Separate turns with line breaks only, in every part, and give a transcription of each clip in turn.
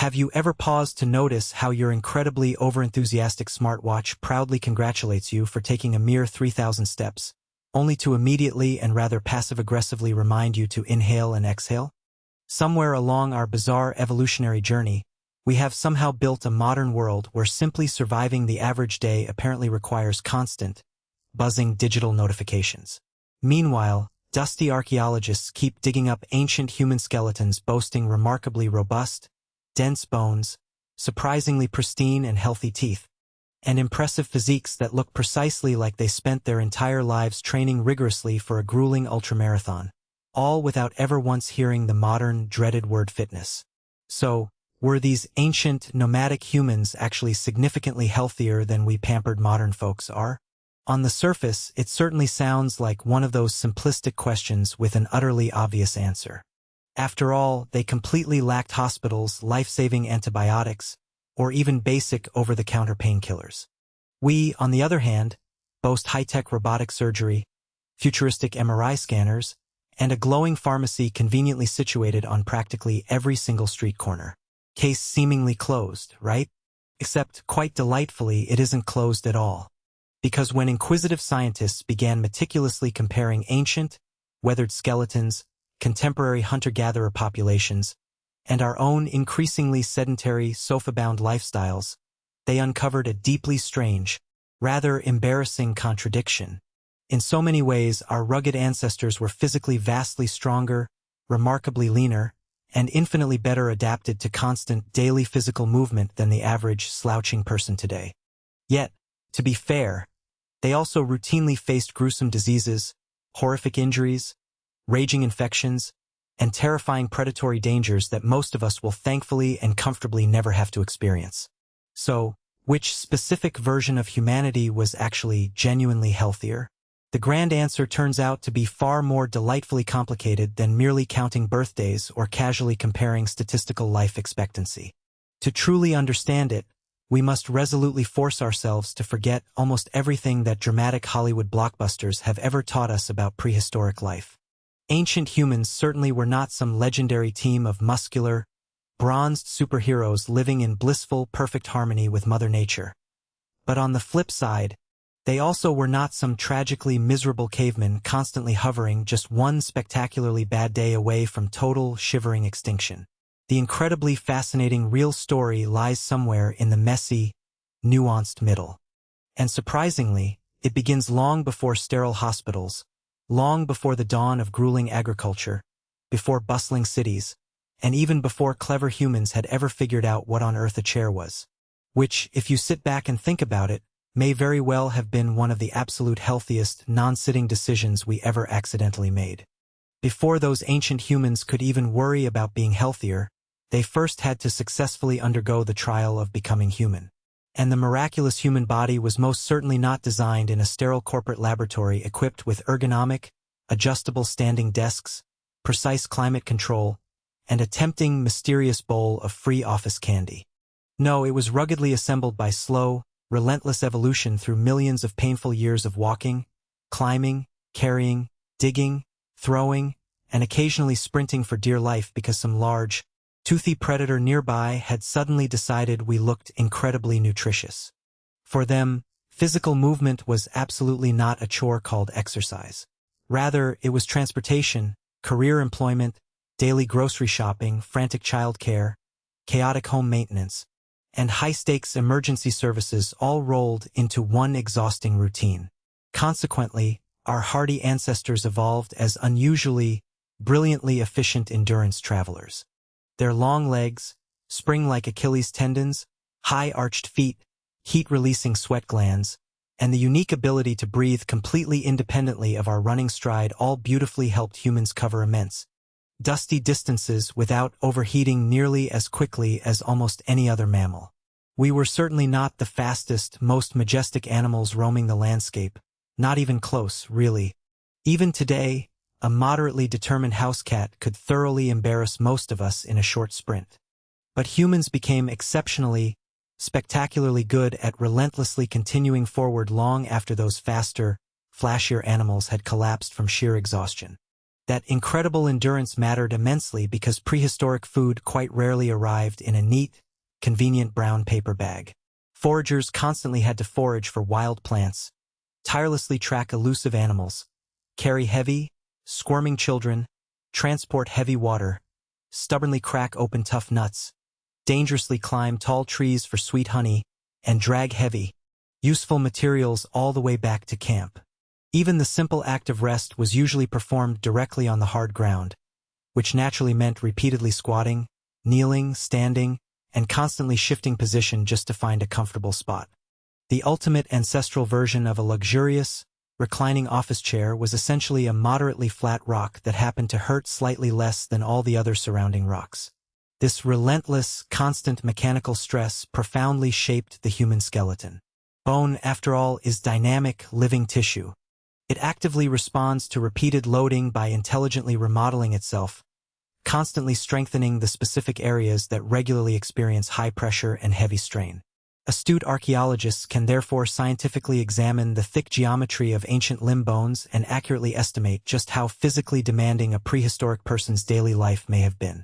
Have you ever paused to notice how your incredibly overenthusiastic smartwatch proudly congratulates you for taking a mere 3,000 steps, only to immediately and rather passive-aggressively remind you to inhale and exhale? Somewhere along our bizarre evolutionary journey, we have somehow built a modern world where simply surviving the average day apparently requires constant, buzzing digital notifications. Meanwhile, dusty archaeologists keep digging up ancient human skeletons boasting remarkably robust, dense bones, surprisingly pristine and healthy teeth, and impressive physiques that look precisely like they spent their entire lives training rigorously for a grueling ultramarathon, all without ever once hearing the modern, dreaded word fitness. So, were these ancient, nomadic humans actually significantly healthier than we pampered modern folks are? On the surface, it certainly sounds like one of those simplistic questions with an utterly obvious answer. After all, they completely lacked hospitals, life-saving antibiotics, or even basic over-the-counter painkillers. We, on the other hand, boast high-tech robotic surgery, futuristic MRI scanners, and a glowing pharmacy conveniently situated on practically every single street corner. Case seemingly closed, right? Except, quite delightfully, it isn't closed at all. Because when inquisitive scientists began meticulously comparing ancient, weathered skeletons, contemporary hunter-gatherer populations, and our own increasingly sedentary, sofa-bound lifestyles, they uncovered a deeply strange, rather embarrassing contradiction. In so many ways, our rugged ancestors were physically vastly stronger, remarkably leaner, and infinitely better adapted to constant daily physical movement than the average slouching person today. Yet, to be fair, they also routinely faced gruesome diseases, horrific injuries, raging infections, and terrifying predatory dangers that most of us will thankfully and comfortably never have to experience. So, which specific version of humanity was actually genuinely healthier? The grand answer turns out to be far more delightfully complicated than merely counting birthdays or casually comparing statistical life expectancy. To truly understand it, we must resolutely force ourselves to forget almost everything that dramatic Hollywood blockbusters have ever taught us about prehistoric life. Ancient humans certainly were not some legendary team of muscular, bronzed superheroes living in blissful, perfect harmony with Mother Nature. But on the flip side, they also were not some tragically miserable cavemen constantly hovering just one spectacularly bad day away from total, shivering extinction. The incredibly fascinating real story lies somewhere in the messy, nuanced middle. And surprisingly, it begins long before sterile hospitals, long before the dawn of grueling agriculture, before bustling cities, and even before clever humans had ever figured out what on earth a chair was. Which, if you sit back and think about it, may very well have been one of the absolute healthiest, non-sitting decisions we ever accidentally made. Before those ancient humans could even worry about being healthier, they first had to successfully undergo the trial of becoming human. And the miraculous human body was most certainly not designed in a sterile corporate laboratory equipped with ergonomic, adjustable standing desks, precise climate control, and a tempting, mysterious bowl of free office candy. No, it was ruggedly assembled by slow, relentless evolution through millions of painful years of walking, climbing, carrying, digging, throwing, and occasionally sprinting for dear life because some large, toothy predator nearby had suddenly decided we looked incredibly nutritious. For them, physical movement was absolutely not a chore called exercise. Rather, it was transportation, career employment, daily grocery shopping, frantic childcare, chaotic home maintenance, and high-stakes emergency services all rolled into one exhausting routine. Consequently, our hardy ancestors evolved as unusually, brilliantly efficient endurance travelers. Their long legs, spring-like Achilles tendons, high-arched feet, heat-releasing sweat glands, and the unique ability to breathe completely independently of our running stride all beautifully helped humans cover immense, dusty distances without overheating nearly as quickly as almost any other mammal. We were certainly not the fastest, most majestic animals roaming the landscape, not even close, really. Even today, a moderately determined house cat could thoroughly embarrass most of us in a short sprint. But humans became exceptionally, spectacularly good at relentlessly continuing forward long after those faster, flashier animals had collapsed from sheer exhaustion. That incredible endurance mattered immensely because prehistoric food quite rarely arrived in a neat, convenient brown paper bag. Foragers constantly had to forage for wild plants, tirelessly track elusive animals, carry heavy, squirming children, transport heavy water, stubbornly crack open tough nuts, dangerously climb tall trees for sweet honey, and drag heavy, useful materials all the way back to camp. Even the simple act of rest was usually performed directly on the hard ground, which naturally meant repeatedly squatting, kneeling, standing, and constantly shifting position just to find a comfortable spot. The ultimate ancestral version of a luxurious, reclining office chair was essentially a moderately flat rock that happened to hurt slightly less than all the other surrounding rocks. This relentless, constant mechanical stress profoundly shaped the human skeleton. Bone, after all, is dynamic, living tissue. It actively responds to repeated loading by intelligently remodeling itself, constantly strengthening the specific areas that regularly experience high pressure and heavy strain. Astute archaeologists can therefore scientifically examine the thick geometry of ancient limb bones and accurately estimate just how physically demanding a prehistoric person's daily life may have been.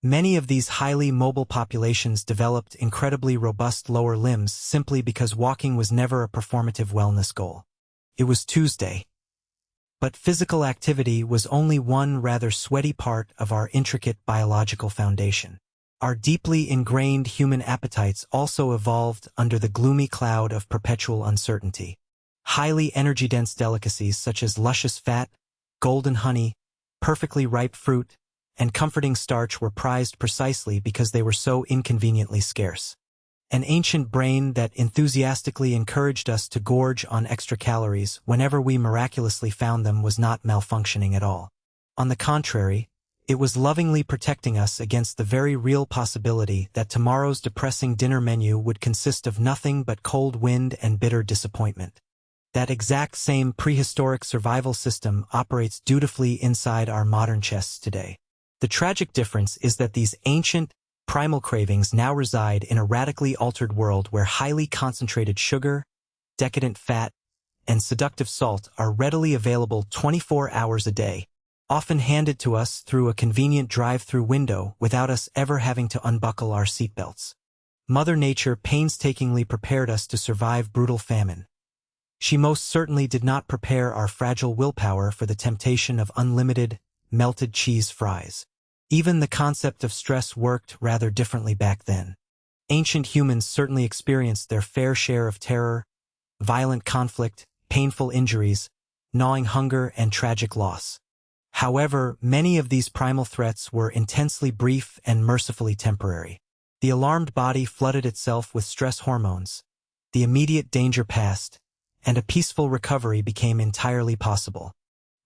Many of these highly mobile populations developed incredibly robust lower limbs simply because walking was never a performative wellness goal. It was Tuesday. But physical activity was only one rather sweaty part of our intricate biological foundation. Our deeply ingrained human appetites also evolved under the gloomy cloud of perpetual uncertainty. Highly energy-dense delicacies such as luscious fat, golden honey, perfectly ripe fruit, and comforting starch were prized precisely because they were so inconveniently scarce. An ancient brain that enthusiastically encouraged us to gorge on extra calories whenever we miraculously found them was not malfunctioning at all. On the contrary, it was lovingly protecting us against the very real possibility that tomorrow's depressing dinner menu would consist of nothing but cold wind and bitter disappointment. That exact same prehistoric survival system operates dutifully inside our modern chests today. The tragic difference is that these ancient, primal cravings now reside in a radically altered world where highly concentrated sugar, decadent fat, and seductive salt are readily available 24 hours a day, often handed to us through a convenient drive-through window without us ever having to unbuckle our seatbelts. Mother Nature painstakingly prepared us to survive brutal famine. She most certainly did not prepare our fragile willpower for the temptation of unlimited, melted cheese fries. Even the concept of stress worked rather differently back then. Ancient humans certainly experienced their fair share of terror, violent conflict, painful injuries, gnawing hunger, and tragic loss. However, many of these primal threats were intensely brief and mercifully temporary. The alarmed body flooded itself with stress hormones, the immediate danger passed, and a peaceful recovery became entirely possible.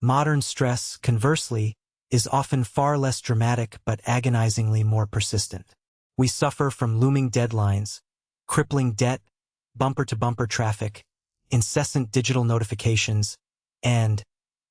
Modern stress, conversely, is often far less dramatic but agonizingly more persistent. We suffer from looming deadlines, crippling debt, bumper-to-bumper traffic, incessant digital notifications, and,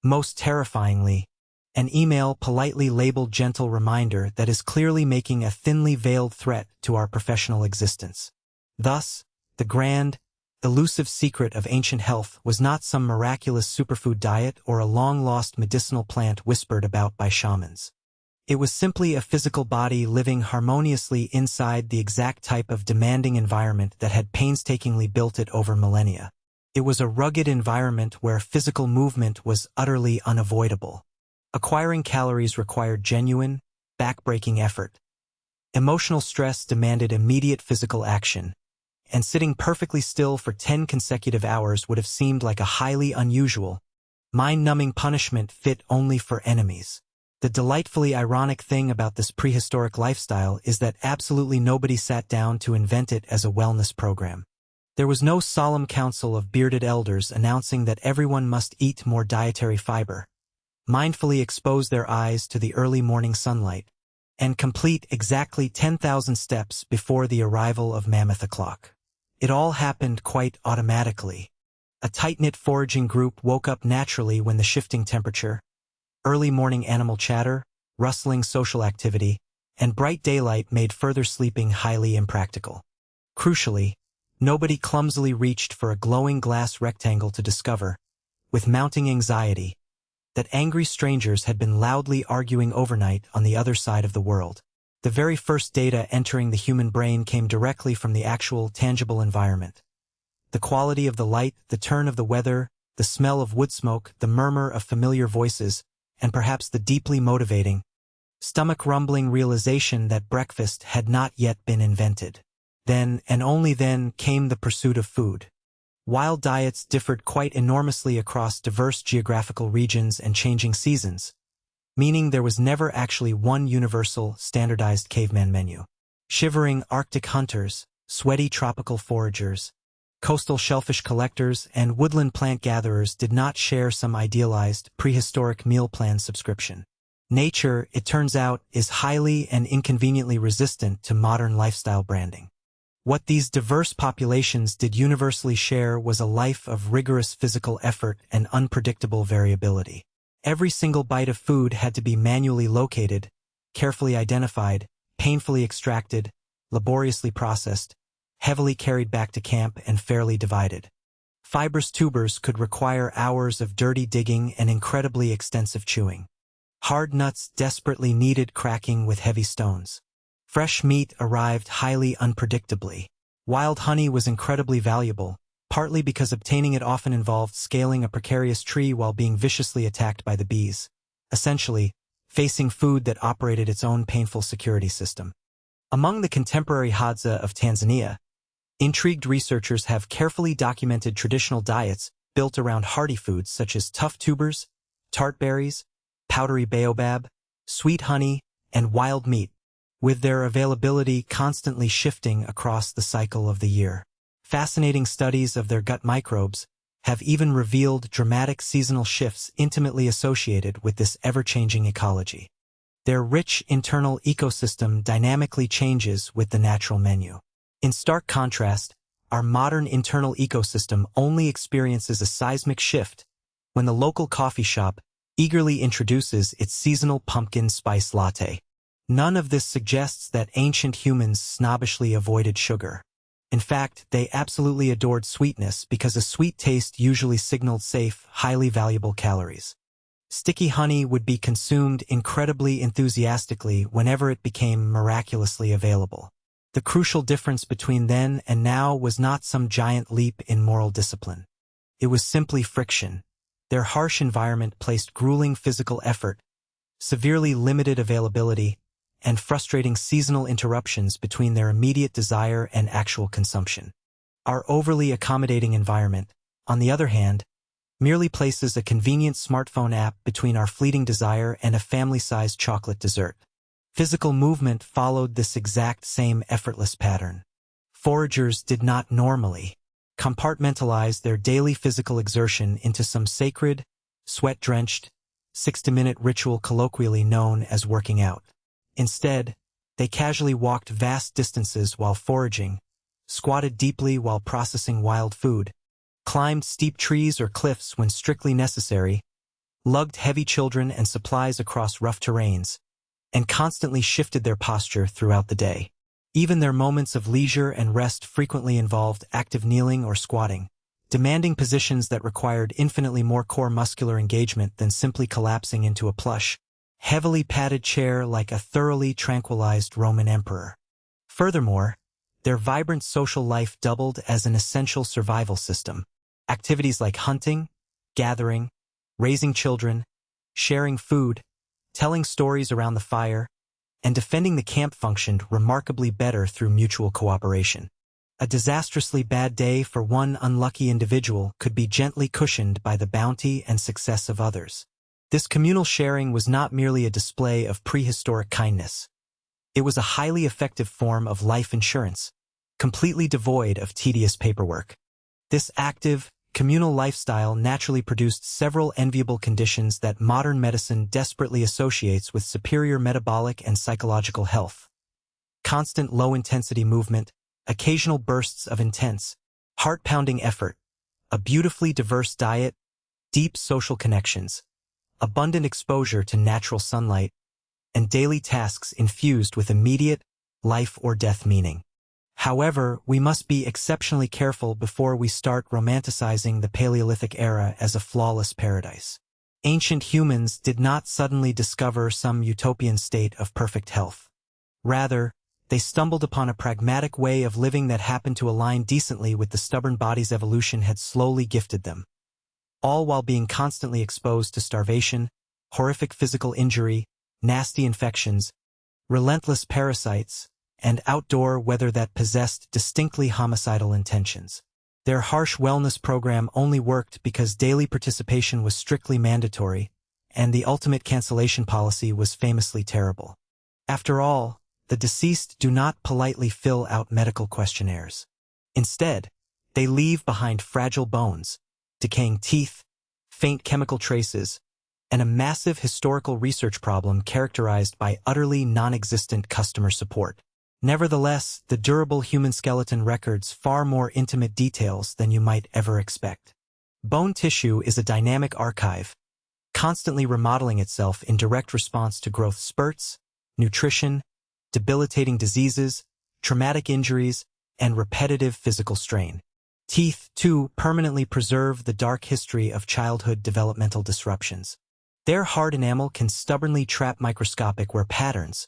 most terrifyingly, an email politely labeled gentle reminder that is clearly making a thinly veiled threat to our professional existence. Thus, the grand, elusive secret of ancient health was not some miraculous superfood diet or a long-lost medicinal plant whispered about by shamans. It was simply a physical body living harmoniously inside the exact type of demanding environment that had painstakingly built it over millennia. It was a rugged environment where physical movement was utterly unavoidable. Acquiring calories required genuine, back-breaking effort. Emotional stress demanded immediate physical action, and sitting perfectly still for 10 consecutive hours would have seemed like a highly unusual, mind-numbing punishment fit only for enemies. The delightfully ironic thing about this prehistoric lifestyle is that absolutely nobody sat down to invent it as a wellness program. There was no solemn council of bearded elders announcing that everyone must eat more dietary fiber, mindfully expose their eyes to the early morning sunlight, and complete exactly 10,000 steps before the arrival of Mammoth o'clock. It all happened quite automatically. A tight-knit foraging group woke up naturally when the shifting temperature, early morning animal chatter, rustling social activity, and bright daylight made further sleeping highly impractical. Crucially, nobody clumsily reached for a glowing glass rectangle to discover, with mounting anxiety, that angry strangers had been loudly arguing overnight on the other side of the world. The very first data entering the human brain came directly from the actual, tangible environment. The quality of the light, the turn of the weather, the smell of wood smoke, the murmur of familiar voices, and perhaps the deeply motivating, stomach-rumbling realization that breakfast had not yet been invented. Then, and only then, came the pursuit of food. Wild diets differed quite enormously across diverse geographical regions and changing seasons, meaning there was never actually one universal, standardized caveman menu. Shivering Arctic hunters, sweaty tropical foragers, coastal shellfish collectors, and woodland plant gatherers did not share some idealized, prehistoric meal plan subscription. Nature, it turns out, is highly and inconveniently resistant to modern lifestyle branding. What these diverse populations did universally share was a life of rigorous physical effort and unpredictable variability. Every single bite of food had to be manually located, carefully identified, painfully extracted, laboriously processed, heavily carried back to camp, and fairly divided. Fibrous tubers could require hours of dirty digging and incredibly extensive chewing. Hard nuts desperately needed cracking with heavy stones. Fresh meat arrived highly unpredictably. Wild honey was incredibly valuable, partly because obtaining it often involved scaling a precarious tree while being viciously attacked by the bees, essentially, facing food that operated its own painful security system. Among the contemporary Hadza of Tanzania, intrigued researchers have carefully documented traditional diets built around hardy foods such as tough tubers, tart berries, powdery baobab, sweet honey, and wild meat, with their availability constantly shifting across the cycle of the year. Fascinating studies of their gut microbes have even revealed dramatic seasonal shifts intimately associated with this ever-changing ecology. Their rich internal ecosystem dynamically changes with the natural menu. In stark contrast, our modern internal ecosystem only experiences a seismic shift when the local coffee shop eagerly introduces its seasonal pumpkin spice latte. None of this suggests that ancient humans snobbishly avoided sugar. In fact, they absolutely adored sweetness because a sweet taste usually signaled safe, highly valuable calories. Sticky honey would be consumed incredibly enthusiastically whenever it became miraculously available. The crucial difference between then and now was not some giant leap in moral discipline. It was simply friction. Their harsh environment placed grueling physical effort, severely limited availability, and frustrating seasonal interruptions between their immediate desire and actual consumption. Our overly accommodating environment, on the other hand, merely places a convenient smartphone app between our fleeting desire and a family-sized chocolate dessert. Physical movement followed this exact same effortless pattern. Foragers did not normally compartmentalize their daily physical exertion into some sacred, sweat-drenched, 60-minute ritual colloquially known as working out. Instead, they casually walked vast distances while foraging, squatted deeply while processing wild food, climbed steep trees or cliffs when strictly necessary, lugged heavy children and supplies across rough terrains, and constantly shifted their posture throughout the day. Even their moments of leisure and rest frequently involved active kneeling or squatting, demanding positions that required infinitely more core muscular engagement than simply collapsing into a plush, heavily padded chair like a thoroughly tranquilized Roman emperor. Furthermore, their vibrant social life doubled as an essential survival system. Activities like hunting, gathering, raising children, sharing food, telling stories around the fire, and defending the camp functioned remarkably better through mutual cooperation. A disastrously bad day for one unlucky individual could be gently cushioned by the bounty and success of others. This communal sharing was not merely a display of prehistoric kindness. It was a highly effective form of life insurance, completely devoid of tedious paperwork. This active, communal lifestyle naturally produced several enviable conditions that modern medicine desperately associates with superior metabolic and psychological health. Constant low-intensity movement, occasional bursts of intense, heart-pounding effort, a beautifully diverse diet, deep social connections, abundant exposure to natural sunlight, and daily tasks infused with immediate, life-or-death meaning. However, we must be exceptionally careful before we start romanticizing the Paleolithic era as a flawless paradise. Ancient humans did not suddenly discover some utopian state of perfect health. Rather, they stumbled upon a pragmatic way of living that happened to align decently with the stubborn bodies evolution had slowly gifted them, all while being constantly exposed to starvation, horrific physical injury, nasty infections, relentless parasites, and outdoor weather that possessed distinctly homicidal intentions. Their harsh wellness program only worked because daily participation was strictly mandatory, and the ultimate cancellation policy was famously terrible. After all, the deceased do not politely fill out medical questionnaires. Instead, they leave behind fragile bones, decaying teeth, faint chemical traces, and a massive historical research problem characterized by utterly non-existent customer support. Nevertheless, the durable human skeleton records far more intimate details than you might ever expect. Bone tissue is a dynamic archive, constantly remodeling itself in direct response to growth spurts, nutrition, debilitating diseases, traumatic injuries, and repetitive physical strain. Teeth, too, permanently preserve the dark history of childhood developmental disruptions. Their hard enamel can stubbornly trap microscopic wear patterns,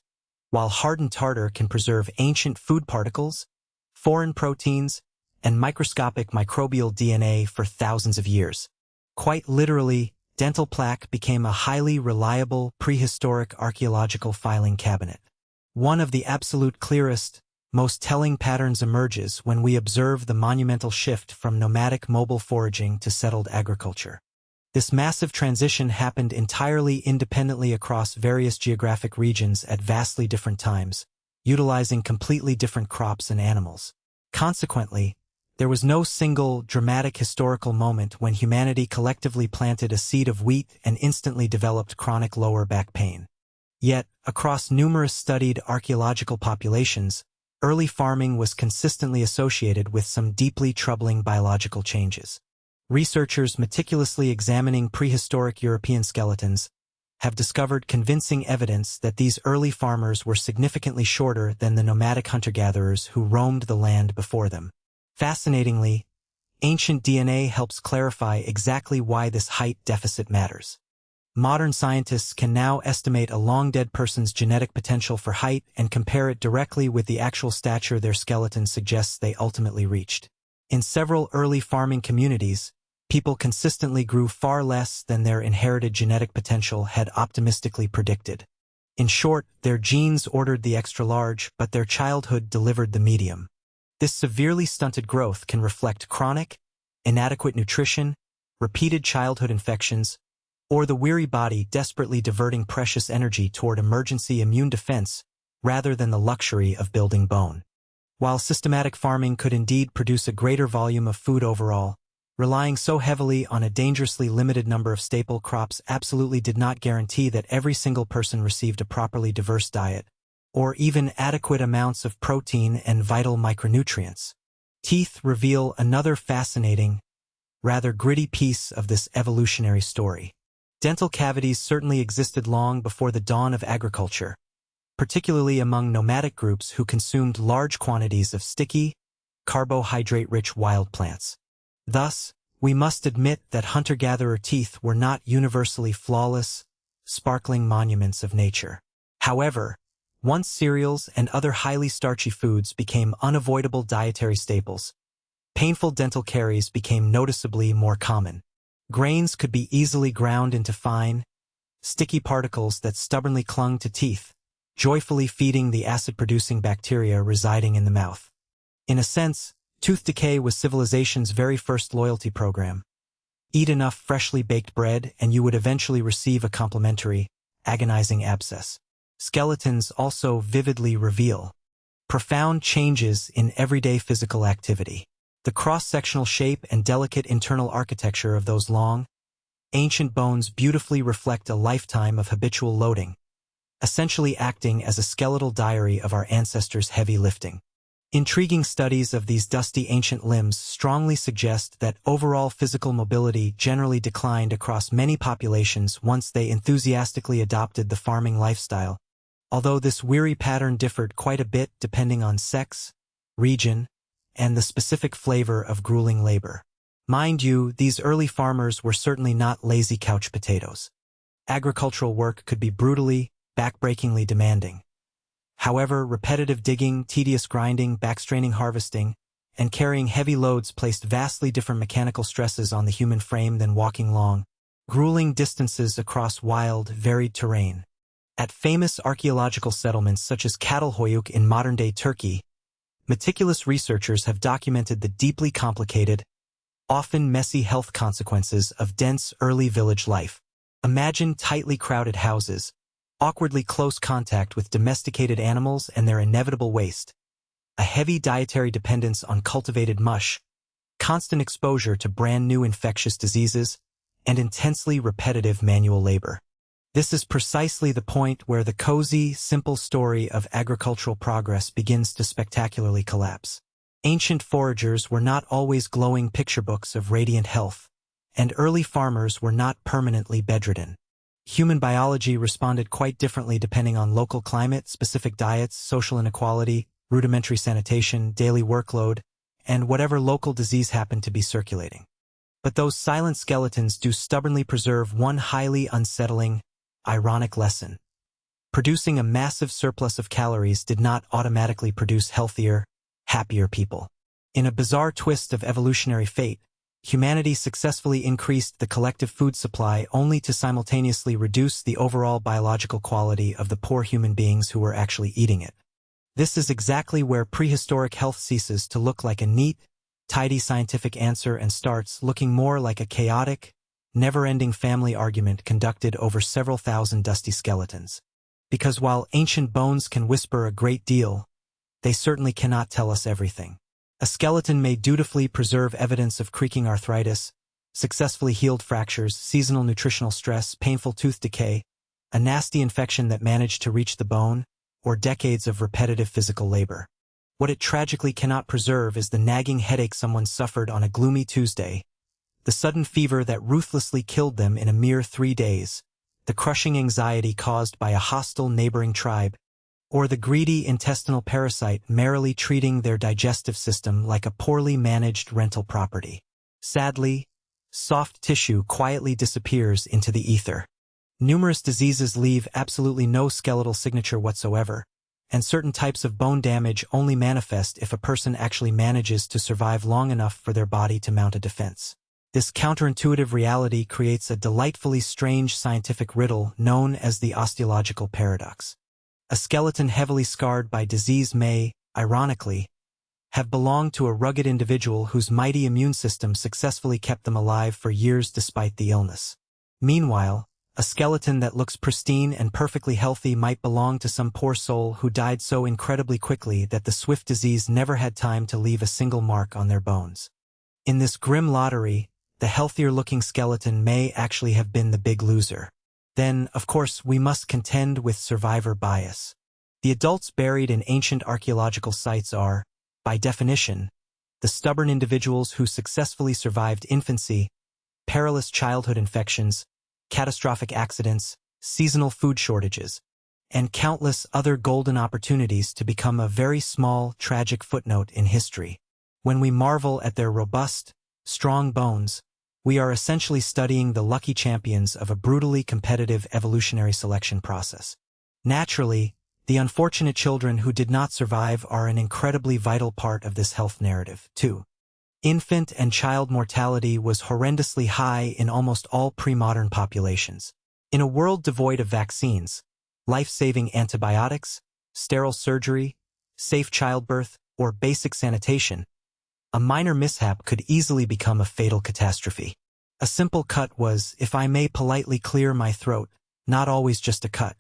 while hardened tartar can preserve ancient food particles, foreign proteins, and microscopic microbial DNA for thousands of years. Quite literally, dental plaque became a highly reliable prehistoric archaeological filing cabinet. One of the absolute clearest, most telling patterns emerges when we observe the monumental shift from nomadic mobile foraging to settled agriculture. This massive transition happened entirely independently across various geographic regions at vastly different times, utilizing completely different crops and animals. Consequently, there was no single, dramatic historical moment when humanity collectively planted a seed of wheat and instantly developed chronic lower back pain. Yet, across numerous studied archaeological populations, early farming was consistently associated with some deeply troubling biological changes. Researchers meticulously examining prehistoric European skeletons have discovered convincing evidence that these early farmers were significantly shorter than the nomadic hunter-gatherers who roamed the land before them. Fascinatingly, ancient DNA helps clarify exactly why this height deficit matters. Modern scientists can now estimate a long-dead person's genetic potential for height and compare it directly with the actual stature their skeleton suggests they ultimately reached. In several early farming communities, people consistently grew far less than their inherited genetic potential had optimistically predicted. In short, their genes ordered the extra-large, but their childhood delivered the medium. This severely stunted growth can reflect chronic, inadequate nutrition, repeated childhood infections, or the weary body desperately diverting precious energy toward emergency immune defense rather than the luxury of building bone. While systematic farming could indeed produce a greater volume of food overall, relying so heavily on a dangerously limited number of staple crops absolutely did not guarantee that every single person received a properly diverse diet, or even adequate amounts of protein and vital micronutrients. Teeth reveal another fascinating, rather gritty piece of this evolutionary story. Dental cavities certainly existed long before the dawn of agriculture, particularly among nomadic groups who consumed large quantities of sticky, carbohydrate-rich wild plants. Thus, we must admit that hunter-gatherer teeth were not universally flawless, sparkling monuments of nature. However, once cereals and other highly starchy foods became unavoidable dietary staples, painful dental caries became noticeably more common. Grains could be easily ground into fine, sticky particles that stubbornly clung to teeth, joyfully feeding the acid-producing bacteria residing in the mouth. In a sense, tooth decay was civilization's very first loyalty program. Eat enough freshly baked bread and you would eventually receive a complimentary, agonizing abscess. Skeletons also vividly reveal profound changes in everyday physical activity. The cross-sectional shape and delicate internal architecture of those long, ancient bones beautifully reflect a lifetime of habitual loading, essentially acting as a skeletal diary of our ancestors' heavy lifting. Intriguing studies of these dusty ancient limbs strongly suggest that overall physical mobility generally declined across many populations once they enthusiastically adopted the farming lifestyle, although this weary pattern differed quite a bit depending on sex, region, and the specific flavor of grueling labor. Mind you, these early farmers were certainly not lazy couch potatoes. Agricultural work could be brutally, backbreakingly demanding. However, repetitive digging, tedious grinding, backstraining harvesting, and carrying heavy loads placed vastly different mechanical stresses on the human frame than walking long, grueling distances across wild, varied terrain. At famous archaeological settlements such as Çatalhöyük in modern-day Turkey, meticulous researchers have documented the deeply complicated, often messy health consequences of dense early village life. Imagine tightly crowded houses, awkwardly close contact with domesticated animals and their inevitable waste, a heavy dietary dependence on cultivated mush, constant exposure to brand-new infectious diseases, and intensely repetitive manual labor. This is precisely the point where the cozy, simple story of agricultural progress begins to spectacularly collapse. Ancient foragers were not always glowing picture books of radiant health, and early farmers were not permanently bedridden. Human biology responded quite differently depending on local climate, specific diets, social inequality, rudimentary sanitation, daily workload, and whatever local disease happened to be circulating. But those silent skeletons do stubbornly preserve one highly unsettling, ironic lesson. Producing a massive surplus of calories did not automatically produce healthier, happier people. In a bizarre twist of evolutionary fate, humanity successfully increased the collective food supply only to simultaneously reduce the overall biological quality of the poor human beings who were actually eating it. This is exactly where prehistoric health ceases to look like a neat, tidy scientific answer and starts looking more like a chaotic, never-ending family argument conducted over several thousand dusty skeletons. Because while ancient bones can whisper a great deal, they certainly cannot tell us everything. A skeleton may dutifully preserve evidence of creaking arthritis, successfully healed fractures, seasonal nutritional stress, painful tooth decay, a nasty infection that managed to reach the bone, or decades of repetitive physical labor. What it tragically cannot preserve is the nagging headache someone suffered on a gloomy Tuesday, the sudden fever that ruthlessly killed them in a mere 3 days, the crushing anxiety caused by a hostile neighboring tribe, or the greedy intestinal parasite merrily treating their digestive system like a poorly managed rental property. Sadly, soft tissue quietly disappears into the ether. Numerous diseases leave absolutely no skeletal signature whatsoever, and certain types of bone damage only manifest if a person actually manages to survive long enough for their body to mount a defense. This counterintuitive reality creates a delightfully strange scientific riddle known as the osteological paradox. A skeleton heavily scarred by disease may, ironically, have belonged to a rugged individual whose mighty immune system successfully kept them alive for years despite the illness. Meanwhile, a skeleton that looks pristine and perfectly healthy might belong to some poor soul who died so incredibly quickly that the swift disease never had time to leave a single mark on their bones. In this grim lottery, the healthier-looking skeleton may actually have been the big loser. Then, of course, we must contend with survivor bias. The adults buried in ancient archaeological sites are, by definition, the stubborn individuals who successfully survived infancy, perilous childhood infections, catastrophic accidents, seasonal food shortages, and countless other golden opportunities to become a very small, tragic footnote in history. When we marvel at their robust, strong bones, we are essentially studying the lucky champions of a brutally competitive evolutionary selection process. Naturally, the unfortunate children who did not survive are an incredibly vital part of this health narrative, too. Infant and child mortality was horrendously high in almost all pre-modern populations. In a world devoid of vaccines, life-saving antibiotics, sterile surgery, safe childbirth, or basic sanitation, a minor mishap could easily become a fatal catastrophe. A simple cut was, if I may politely clear my throat, not always just a cut.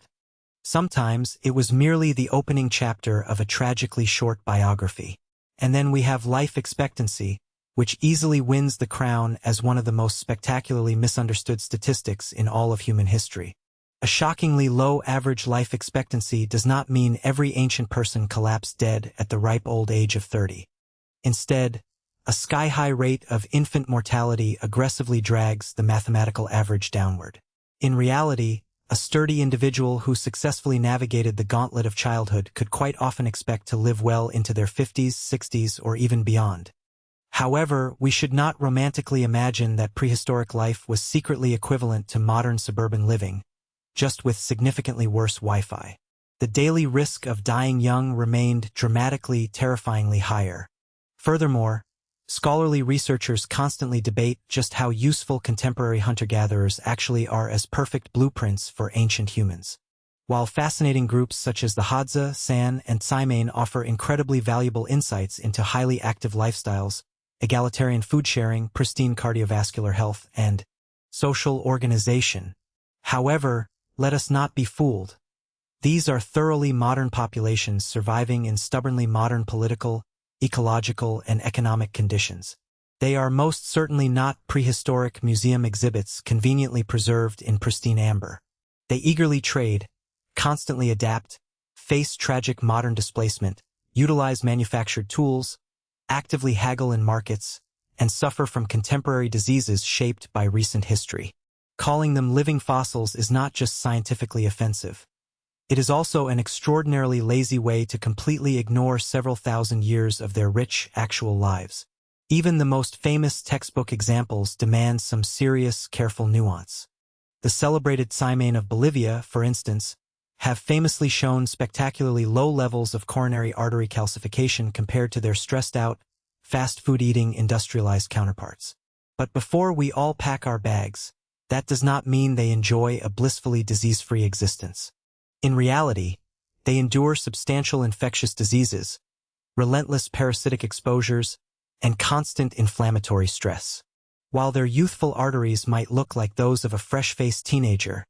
Sometimes it was merely the opening chapter of a tragically short biography. And then we have life expectancy, which easily wins the crown as one of the most spectacularly misunderstood statistics in all of human history. A shockingly low average life expectancy does not mean every ancient person collapsed dead at the ripe old age of 30. Instead, a sky-high rate of infant mortality aggressively drags the mathematical average downward. In reality, a sturdy individual who successfully navigated the gauntlet of childhood could quite often expect to live well into their 50s, 60s, or even beyond. However, we should not romantically imagine that prehistoric life was secretly equivalent to modern suburban living, just with significantly worse Wi-Fi. The daily risk of dying young remained dramatically, terrifyingly higher. Furthermore, scholarly researchers constantly debate just how useful contemporary hunter-gatherers actually are as perfect blueprints for ancient humans. While fascinating groups such as the Hadza, San, and Tsimane offer incredibly valuable insights into highly active lifestyles, egalitarian food sharing, pristine cardiovascular health, and social organization. However, let us not be fooled. These are thoroughly modern populations surviving in stubbornly modern political, ecological, and economic conditions. They are most certainly not prehistoric museum exhibits conveniently preserved in pristine amber. They eagerly trade, constantly adapt, face tragic modern displacement, utilize manufactured tools, actively haggle in markets, and suffer from contemporary diseases shaped by recent history. Calling them living fossils is not just scientifically offensive. It is also an extraordinarily lazy way to completely ignore several thousand years of their rich, actual lives. Even the most famous textbook examples demand some serious, careful nuance. The celebrated Tsimane of Bolivia, for instance, have famously shown spectacularly low levels of coronary artery calcification compared to their stressed-out, fast-food-eating industrialized counterparts. But before we all pack our bags, that does not mean they enjoy a blissfully disease-free existence. In reality, they endure substantial infectious diseases, relentless parasitic exposures, and constant inflammatory stress. While their youthful arteries might look like those of a fresh-faced teenager,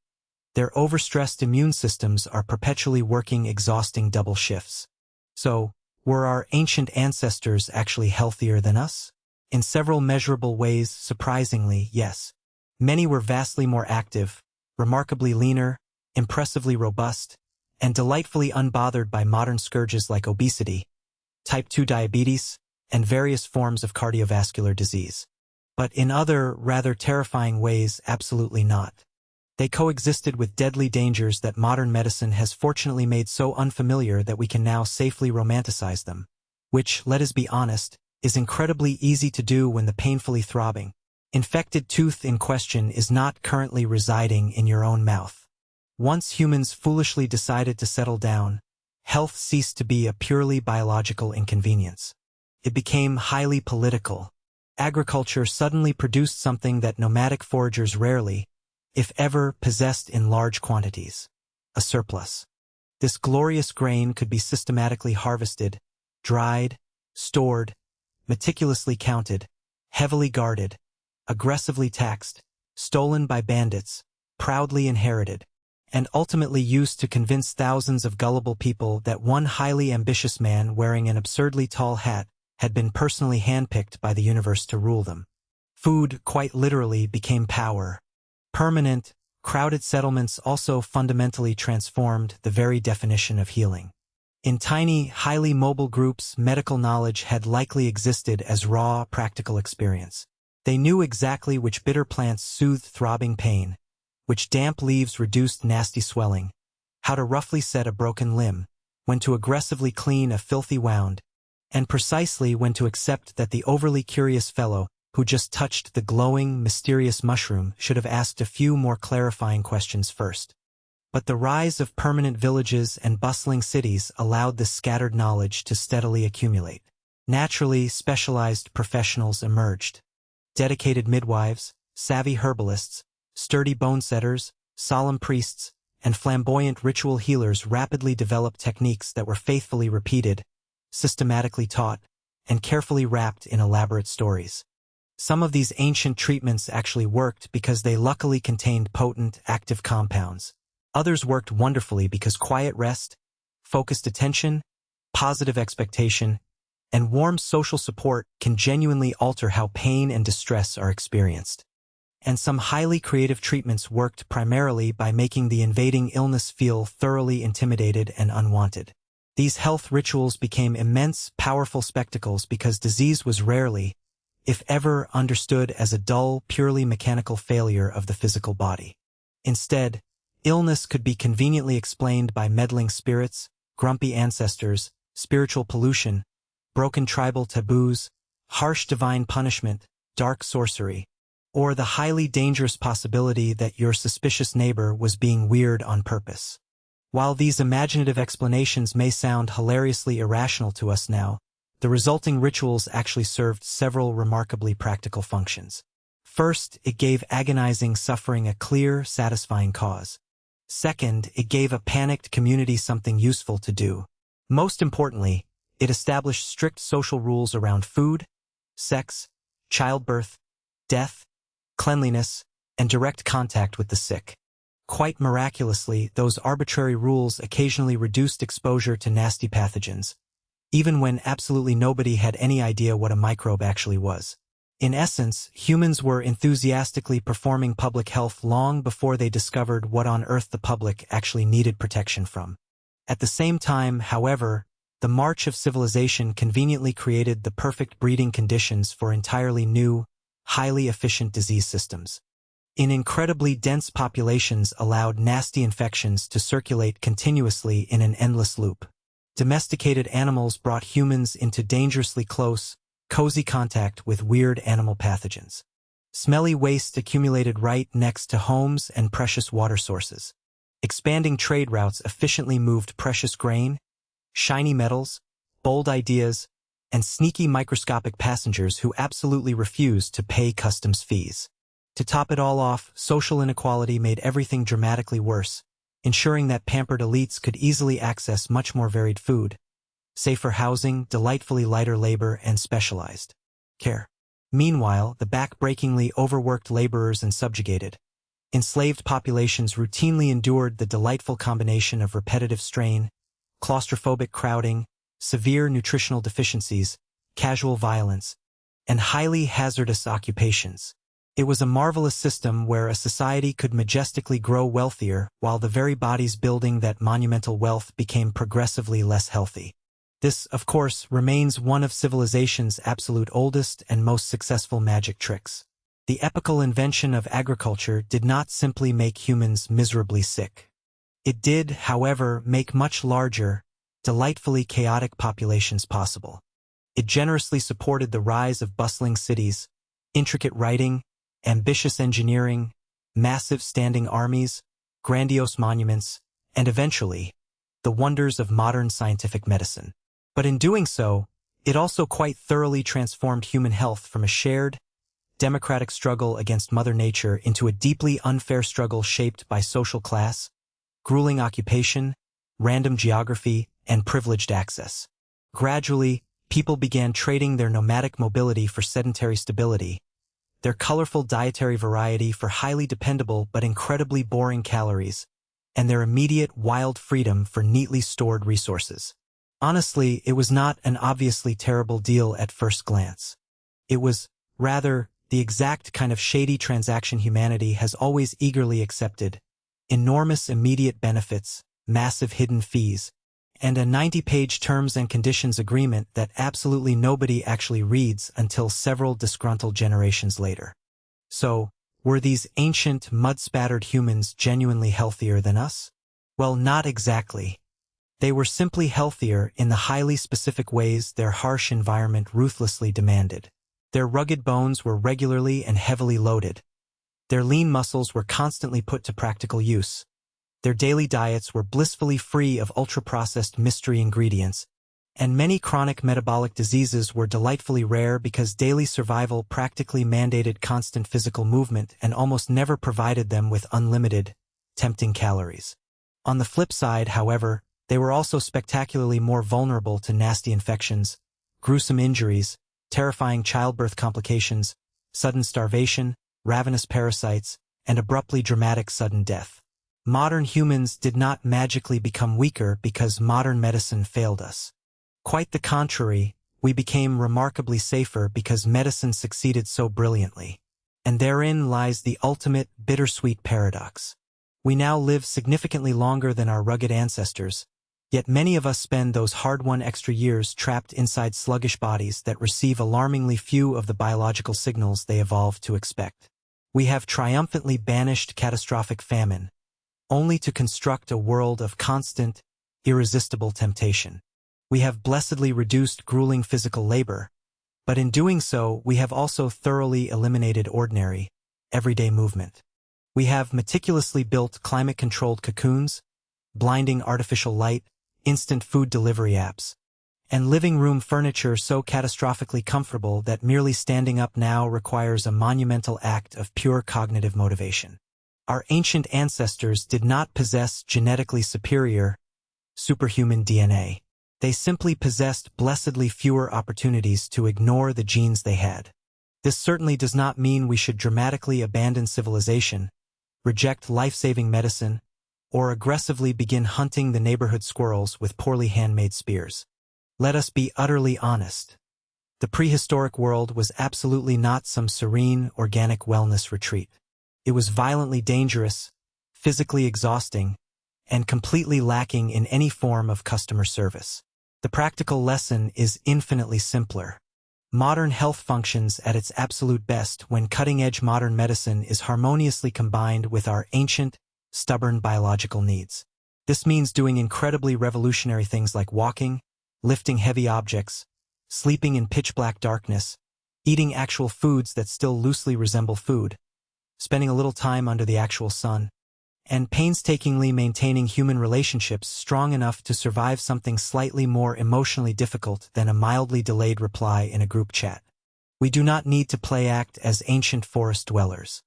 their overstressed immune systems are perpetually working exhausting double shifts. So, were our ancient ancestors actually healthier than us? In several measurable ways, surprisingly, yes. Many were vastly more active, remarkably leaner, impressively robust, and delightfully unbothered by modern scourges like obesity, type 2 diabetes, and various forms of cardiovascular disease. But in other, rather terrifying ways, absolutely not. They coexisted with deadly dangers that modern medicine has fortunately made so unfamiliar that we can now safely romanticize them, which, let us be honest, is incredibly easy to do when the painfully throbbing, infected tooth in question is not currently residing in your own mouth. Once humans foolishly decided to settle down, health ceased to be a purely biological inconvenience. It became highly political. Agriculture suddenly produced something that nomadic foragers rarely, if ever, possessed in large quantities: a surplus. This glorious grain could be systematically harvested, dried, stored, meticulously counted, heavily guarded, aggressively taxed, stolen by bandits, proudly inherited, and ultimately used to convince thousands of gullible people that one highly ambitious man wearing an absurdly tall hat had been personally handpicked by the universe to rule them. Food, quite literally, became power. Permanent, crowded settlements also fundamentally transformed the very definition of healing. In tiny, highly mobile groups, medical knowledge had likely existed as raw, practical experience. They knew exactly which bitter plants soothed throbbing pain, which damp leaves reduced nasty swelling, how to roughly set a broken limb, when to aggressively clean a filthy wound, and precisely when to accept that the overly curious fellow who just touched the glowing, mysterious mushroom should have asked a few more clarifying questions first. But the rise of permanent villages and bustling cities allowed this scattered knowledge to steadily accumulate. Naturally, specialized professionals emerged. Dedicated midwives, savvy herbalists, sturdy bone-setters, solemn priests, and flamboyant ritual healers rapidly developed techniques that were faithfully repeated, systematically taught, and carefully wrapped in elaborate stories. Some of these ancient treatments actually worked because they luckily contained potent, active compounds. Others worked wonderfully because quiet rest, focused attention, positive expectation, and warm social support can genuinely alter how pain and distress are experienced. And some highly creative treatments worked primarily by making the invading illness feel thoroughly intimidated and unwanted. These health rituals became immense, powerful spectacles because disease was rarely, if ever, understood as a dull, purely mechanical failure of the physical body. Instead, illness could be conveniently explained by meddling spirits, grumpy ancestors, spiritual pollution, broken tribal taboos, harsh divine punishment, dark sorcery, or the highly dangerous possibility that your suspicious neighbor was being weird on purpose. While these imaginative explanations may sound hilariously irrational to us now, the resulting rituals actually served several remarkably practical functions. First, it gave agonizing suffering a clear, satisfying cause. Second, it gave a panicked community something useful to do. Most importantly, it established strict social rules around food, sex, childbirth, death, cleanliness, and direct contact with the sick. Quite miraculously, those arbitrary rules occasionally reduced exposure to nasty pathogens, even when absolutely nobody had any idea what a microbe actually was. In essence, humans were enthusiastically performing public health long before they discovered what on earth the public actually needed protection from. At the same time, however, the march of civilization conveniently created the perfect breeding conditions for entirely new, highly efficient disease systems. Incredibly dense populations allowed nasty infections to circulate continuously in an endless loop. Domesticated animals brought humans into dangerously close, cozy contact with weird animal pathogens. Smelly waste accumulated right next to homes and precious water sources. Expanding trade routes efficiently moved precious grain, shiny metals, bold ideas, and sneaky microscopic passengers who absolutely refused to pay customs fees. To top it all off, social inequality made everything dramatically worse, ensuring that pampered elites could easily access much more varied food, safer housing, delightfully lighter labor, and specialized care. Meanwhile, the back-breakingly overworked laborers and subjugated, enslaved populations routinely endured the delightful combination of repetitive strain, claustrophobic crowding, severe nutritional deficiencies, casual violence, and highly hazardous occupations. It was a marvelous system where a society could majestically grow wealthier while the very bodies building that monumental wealth became progressively less healthy. This, of course, remains one of civilization's absolute oldest and most successful magic tricks. The epical invention of agriculture did not simply make humans miserably sick. It did, however, make much larger, delightfully chaotic populations possible. It generously supported the rise of bustling cities, intricate writing, ambitious engineering, massive standing armies, grandiose monuments, and eventually, the wonders of modern scientific medicine. But in doing so, it also quite thoroughly transformed human health from a shared, democratic struggle against Mother Nature into a deeply unfair struggle shaped by social class, grueling occupation, random geography, and privileged access. Gradually, people began trading their nomadic mobility for sedentary stability, their colorful dietary variety for highly dependable but incredibly boring calories, and their immediate wild freedom for neatly stored resources. Honestly, it was not an obviously terrible deal at first glance. It was, rather, the exact kind of shady transaction humanity has always eagerly accepted: enormous immediate benefits, massive hidden fees, and a 90-page terms and conditions agreement that absolutely nobody actually reads until several disgruntled generations later. So, were these ancient, mud-spattered humans genuinely healthier than us? Well, not exactly. They were simply healthier in the highly specific ways their harsh environment ruthlessly demanded. Their rugged bones were regularly and heavily loaded. Their lean muscles were constantly put to practical use. Their daily diets were blissfully free of ultra-processed mystery ingredients, and many chronic metabolic diseases were delightfully rare because daily survival practically mandated constant physical movement and almost never provided them with unlimited, tempting calories. On the flip side, however, they were also spectacularly more vulnerable to nasty infections, gruesome injuries, terrifying childbirth complications, sudden starvation, ravenous parasites, and abruptly dramatic sudden death. Modern humans did not magically become weaker because modern medicine failed us. Quite the contrary, we became remarkably safer because medicine succeeded so brilliantly. And therein lies the ultimate bittersweet paradox. We now live significantly longer than our rugged ancestors, yet many of us spend those hard-won extra years trapped inside sluggish bodies that receive alarmingly few of the biological signals they evolved to expect. We have triumphantly banished catastrophic famine, only to construct a world of constant, irresistible temptation. We have blessedly reduced grueling physical labor, But in doing so, we have also thoroughly eliminated ordinary, everyday movement. We have meticulously built climate-controlled cocoons, blinding artificial light, instant food delivery apps, and living room furniture so catastrophically comfortable that merely standing up now requires a monumental act of pure cognitive motivation. Our ancient ancestors did not possess genetically superior, superhuman DNA. They simply possessed blessedly fewer opportunities to ignore the genes they had. This certainly does not mean we should dramatically abandon civilization, reject life-saving medicine, or aggressively begin hunting the neighborhood squirrels with poorly handmade spears. Let us be utterly honest. The prehistoric world was absolutely not some serene, organic wellness retreat. It was violently dangerous, physically exhausting, and completely lacking in any form of customer service. The practical lesson is infinitely simpler. Modern health functions at its absolute best when cutting-edge modern medicine is harmoniously combined with our ancient, stubborn biological needs. This means doing incredibly revolutionary things like walking, lifting heavy objects, sleeping in pitch-black darkness, eating actual foods that still loosely resemble food, spending a little time under the actual sun, and painstakingly maintaining human relationships strong enough to survive something slightly more emotionally difficult than a mildly delayed reply in a group chat. We do not need to play act as ancient forest dwellers.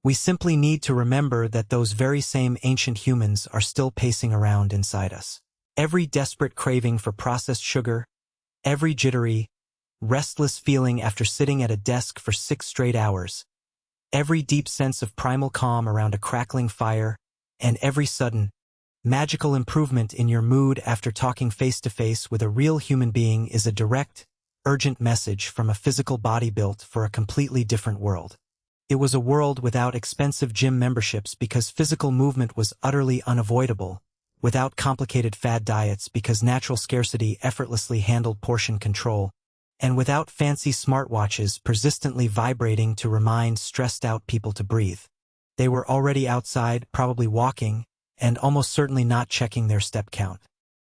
We simply need to remember that those very same ancient humans are still pacing around inside us. Every desperate craving for processed sugar, every jittery, restless feeling after sitting at a desk for 6 straight hours, every deep sense of primal calm around a crackling fire, and every sudden, magical improvement in your mood after talking face-to-face with a real human being is a direct, urgent message from a physical body built for a completely different world. It was a world without expensive gym memberships because physical movement was utterly unavoidable, without complicated fad diets because natural scarcity effortlessly handled portion control, and without fancy smartwatches persistently vibrating to remind stressed-out people to breathe. They were already outside, probably walking, and almost certainly not checking their step count.